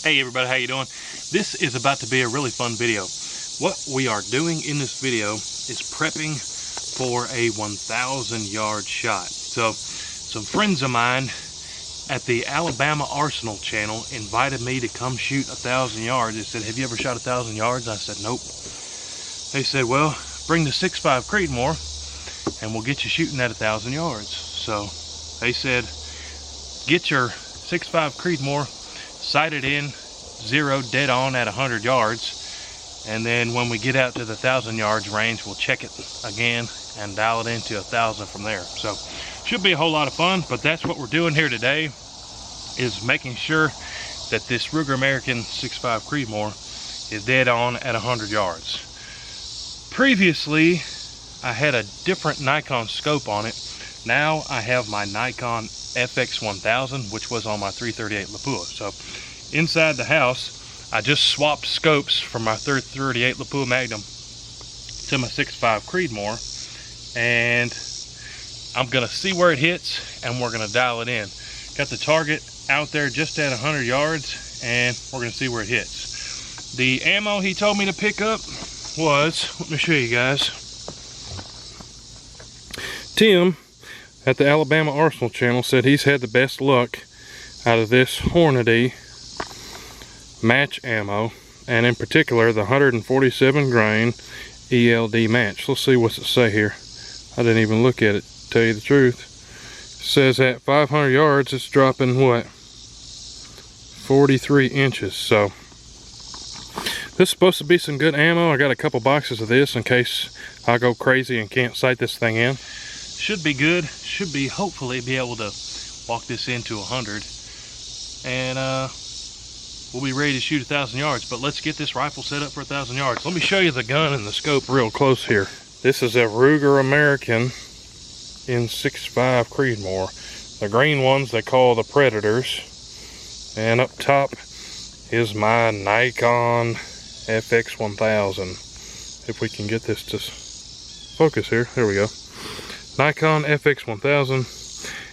Hey everybody, how you doing? This is about to be a really fun video. What we are doing in this video is prepping for a 1,000 yard shot. So some friends of mine at the Alabama Arsenal channel invited me to come shoot 1,000 yards. They said, have you ever shot 1,000 yards? I said, nope. They said, well, bring the 6.5 Creedmoor and we'll get you shooting at 1,000 yards. So they said, get your 6.5 Creedmoor sighted in, zero, dead on at 100 yards, and then when we get out to the 1,000 yards range, we'll check it again and dial it into 1,000 from there. So should be a whole lot of fun, but that's what we're doing here today, is making sure that this Ruger American 6.5 Creedmoor is dead on at 100 yards. Previously I had a different Nikon scope on it. Now I have my Nikon FX1000, which was on my 338 Lapua. So inside the house, I just swapped scopes from my 338 Lapua Magnum to my 6.5 Creedmoor, and I'm gonna see where it hits and we're gonna dial it in. Got the target out there just at 100 yards and we're gonna see where it hits. The ammo he told me to pick up was, let me show you guys. Tim at the Alabama Arsenal channel said he's had the best luck out of this Hornady match ammo, and in particular the 147 grain ELD match. Let's see what's it say here. I didn't even look at it, to tell you the truth. It says at 500 yards it's dropping what, 43 inches. So this is supposed to be some good ammo. I got a couple boxes of this in case I go crazy and can't sight this thing in. Should be good. Should be, hopefully be able to walk this into 100, and we'll be ready to shoot 1,000 yards. But let's get this rifle set up for 1,000 yards. Let me show you the gun and the scope real close here. This is a Ruger American in 6.5 Creedmoor. The green ones they call the Predators, and up top is my Nikon FX1000. If we can get this to focus here, there we go. Nikon FX1000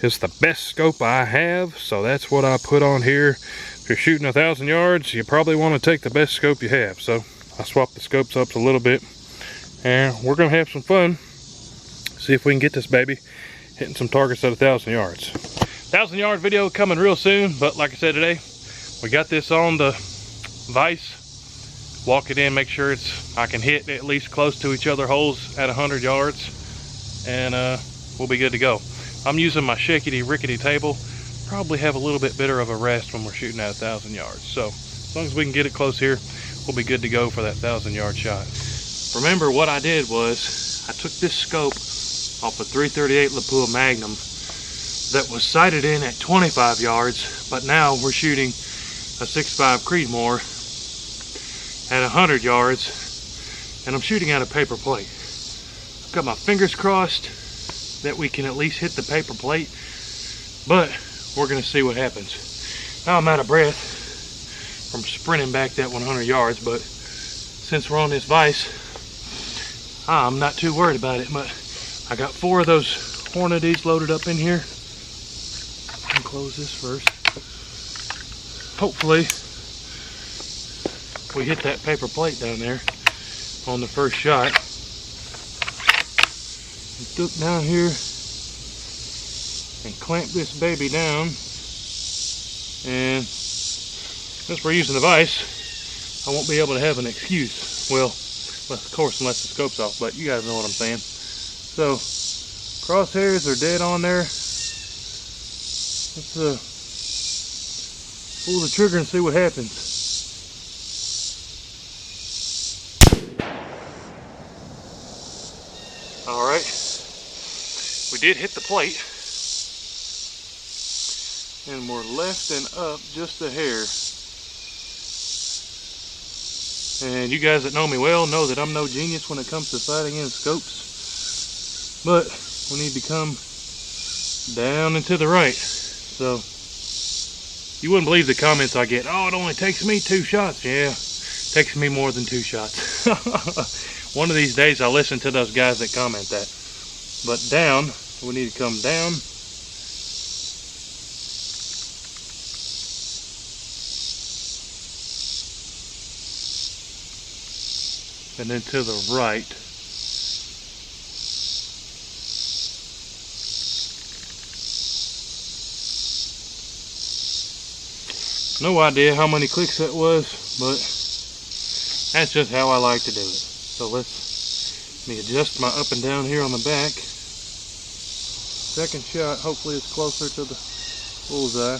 is the best scope I have, so that's what I put on here. If you're shooting 1,000 yards, you probably want to take the best scope you have. So I swapped the scopes up a little bit, and we're gonna have some fun. See if we can get this baby hitting some targets at 1,000 yards. 1,000 yard video coming real soon, but like I said today, we got this on the vise. Walk it in, make sure I can hit at least close to each other holes at 100 yards. And we'll be good to go. I'm using my shakety-rickety table. Probably have a little bit better of a rest when we're shooting at 1,000 yards. So as long as we can get it close here, we'll be good to go for that 1,000 yard shot. Remember what I did was I took this scope off a 338 Lapua Magnum that was sighted in at 25 yards, but now we're shooting a 6.5 Creedmoor at 100 yards, and I'm shooting at a paper plate. Got my fingers crossed that we can at least hit the paper plate, but we're gonna see what happens. Now I'm out of breath from sprinting back that 100 yards, but since we're on this vise, I'm not too worried about it. But I got 4 of those Hornadies loaded up in here. I'll close this first. Hopefully we hit that paper plate down there on the first shot. Duck down here and clamp this baby down, and since we're using the vise, I won't be able to have an excuse. Well, of course, unless the scope's off, but you guys know what I'm saying. So crosshairs are dead on there. Let's pull the trigger and see what happens. All right. We did hit the plate, and we're left and up just a hair. And you guys that know me well know that I'm no genius when it comes to sighting in scopes, but we need to come down and to the right. So you wouldn't believe the comments I get. Oh, it only takes me 2 shots. Yeah, it takes me more than 2 shots. One of these days I'll listen to those guys that comment that. But down, we need to come down and then to the right. No idea how many clicks that was, but that's just how I like to do it. So let me adjust my up and down here on the back. Second shot, hopefully it's closer to the bullseye.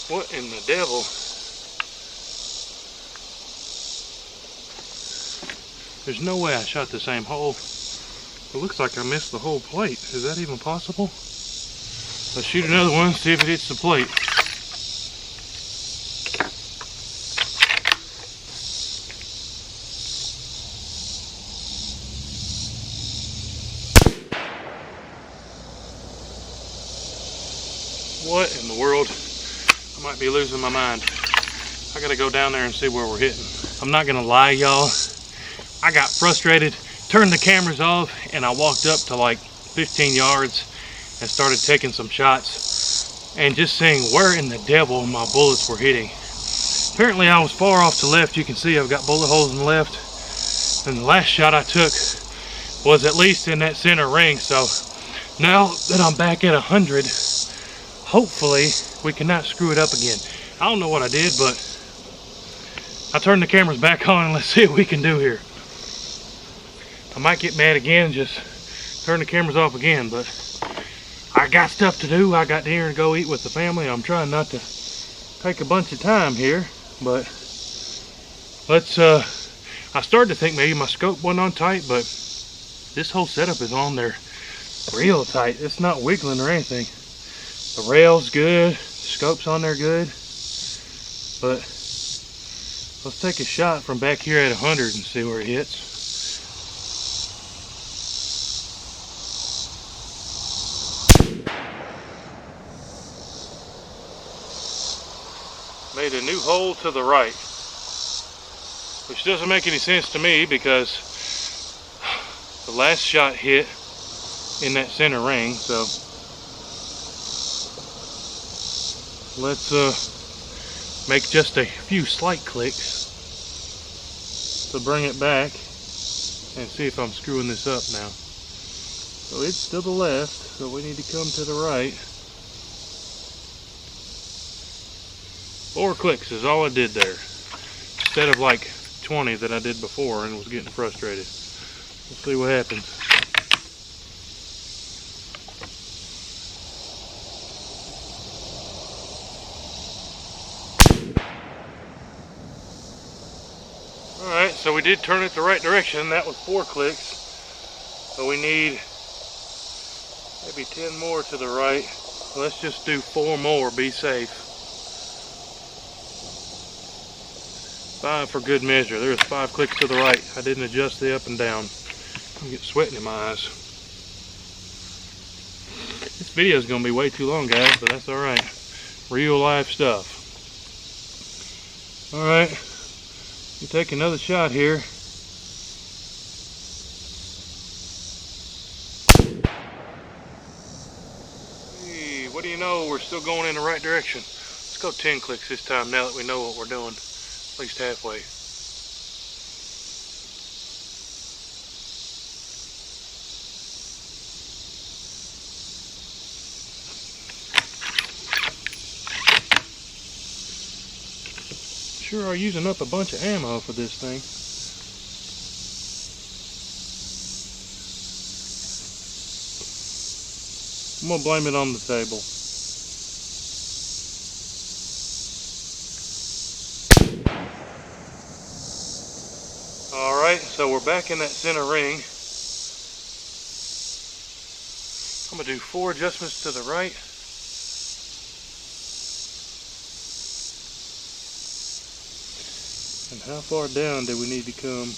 What in the devil? There's no way I shot the same hole. It looks like I missed the whole plate. Is that even possible? Let's shoot another one, see if it hits the plate. What in the world? I might be losing my mind. I gotta go down there and see where we're hitting. I'm not gonna lie, y'all. I got frustrated, turned the cameras off, and I walked up to like 15 yards and started taking some shots and just seeing where in the devil my bullets were hitting. Apparently I was far off to the left. You can see I've got bullet holes in the left. And the last shot I took was at least in that center ring. So now that I'm back at 100, hopefully we cannot screw it up again. I don't know what I did, but I turned the cameras back on and let's see what we can do here. I might get mad again and just turn the cameras off again, but I got stuff to do. I got dinner to go eat with the family. I'm trying not to take a bunch of time here, but let's, I started to think maybe my scope wasn't on tight, but this whole setup is on there real tight. It's not wiggling or anything. The rail's good, the scope's on there good, but let's take a shot from back here at 100 and see where it hits. Made a new hole to the right, which doesn't make any sense to me because the last shot hit in that center ring. So let's make just a few slight clicks to bring it back and see if I'm screwing this up now. So it's to the left, so we need to come to the right. 4 clicks is all I did there, instead of like 20 that I did before and was getting frustrated. Let's see what happens. Alright, so we did turn it the right direction. That was 4 clicks. So we need maybe 10 more to the right. So let's just do 4 more, be safe. 5 for good measure. There's 5 clicks to the right. I didn't adjust the up and down. I'm getting sweating in my eyes. This video is going to be way too long, guys, but that's alright. Real life stuff. Alright. You take another shot here. Hey, what do you know? We're still going in the right direction. Let's go 10 clicks this time now that we know what we're doing. At least halfway. Sure are using up a bunch of ammo for this thing. I'm gonna blame it on the table. Alright, so we're back in that center ring. I'm going to do 4 adjustments to the right. And how far down do we need to come?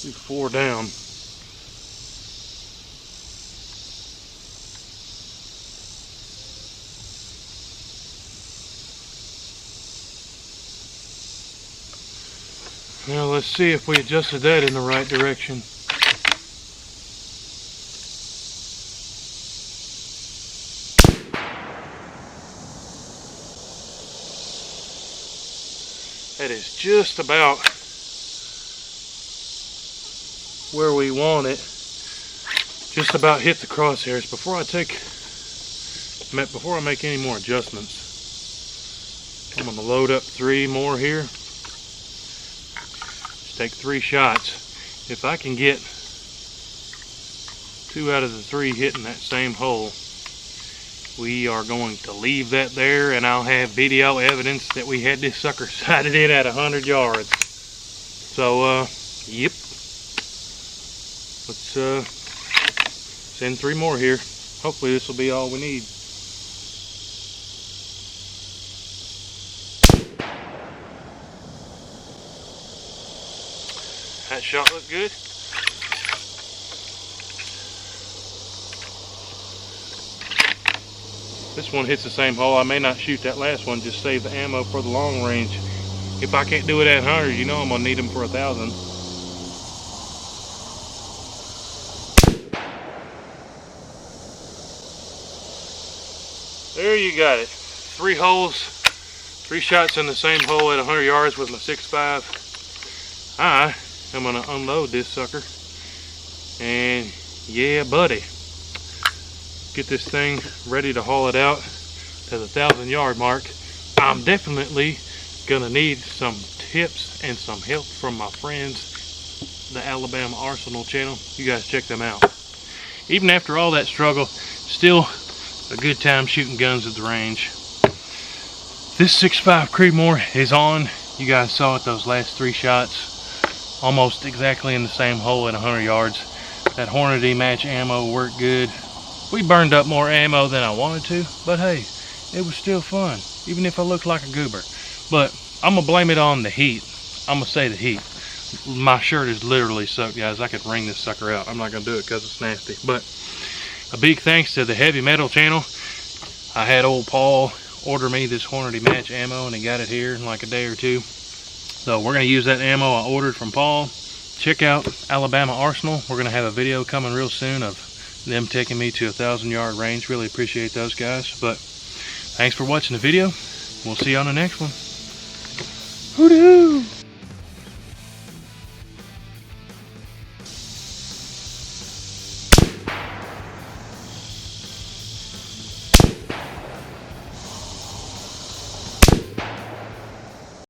Do 4 down. Now let's see if we adjusted that in the right direction. That is just about where we want it. Just about hit the crosshairs. Before I make any more adjustments, I'm gonna load up 3 more here. Just take 3 shots. If I can get 2 out of the 3 hitting that same hole, we are going to leave that there, and I'll have video evidence that we had this sucker sighted in at 100 yards. So, yep. Let's send 3 more here. Hopefully this will be all we need. That shot looked good. This one hits the same hole. I may not shoot that last one, just save the ammo for the long range. If I can't do it at 100, you know I'm gonna need them for 1,000. There you got it. 3 holes, 3 shots in the same hole at 100 yards with my 6.5. I am gonna unload this sucker, and yeah, buddy, get this thing ready to haul it out to the 1,000-yard mark. I'm definitely gonna need some tips and some help from my friends, the Alabama Arsenal channel. You guys check them out. Even after all that struggle, still a good time shooting guns at the range. This 6.5 Creedmoor is on. You guys saw it, those last 3 shots, almost exactly in the same hole at 100 yards. That Hornady match ammo worked good. We burned up more ammo than I wanted to, but hey, it was still fun, even if I looked like a goober. But I'm gonna blame it on the heat. I'm gonna say the heat. My shirt is literally soaked, guys. I could wring this sucker out. I'm not gonna do it because it's nasty. But a big thanks to the Heavy Metal channel. I had old Paul order me this Hornady match ammo, and he got it here in like a day or 2. So we're gonna use that ammo I ordered from Paul. Check out Alabama Arsenal. We're gonna have a video coming real soon of them taking me to a 1,000-yard range. Really appreciate those guys. But thanks for watching the video. We'll see you on the next one. Hoo-doo!